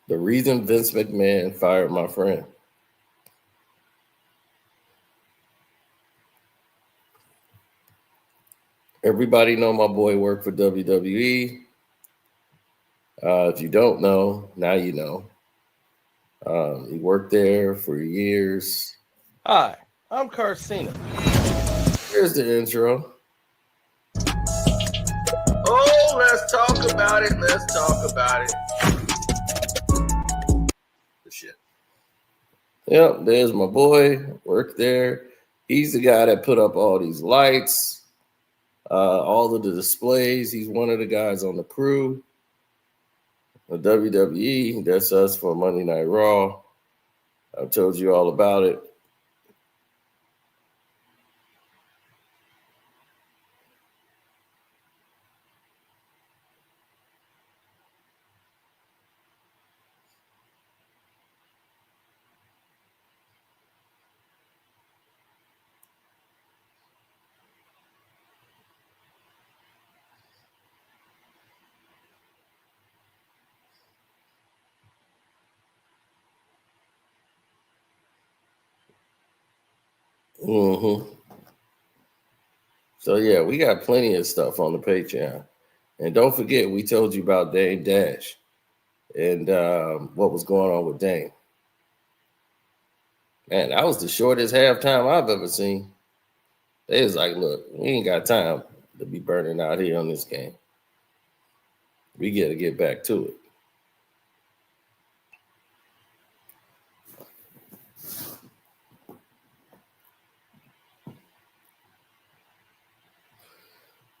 The reason Vince McMahon fired my friend. Everybody know my boy worked for WWE. If you don't know, now you know. He worked there for years. Hi, I'm Carcina. Here's the intro. Oh, let's talk about it. Let's talk about it. Shit. Yep, there's my boy. Worked there. He's the guy that put up all these lights, all of the displays. He's one of the guys on the crew. The WWE, that's us for Monday Night Raw. I've told you all about it. Mm-hmm. So, yeah, we got plenty of stuff on the Patreon. And don't forget, we told you about Dame Dash and what was going on with Dame. Man, that was the shortest halftime I've ever seen. They was like, look, we ain't got time to be burning out here on this game. We got to get back to it.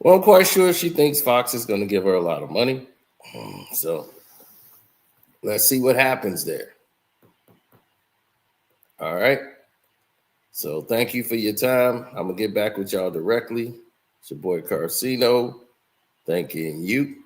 Well, I'm quite sure she thinks Fox is going to give her a lot of money. So let's see what happens there. All right. So thank you for your time. I'm going to get back with y'all directly. It's your boy Carcino. Thanking you.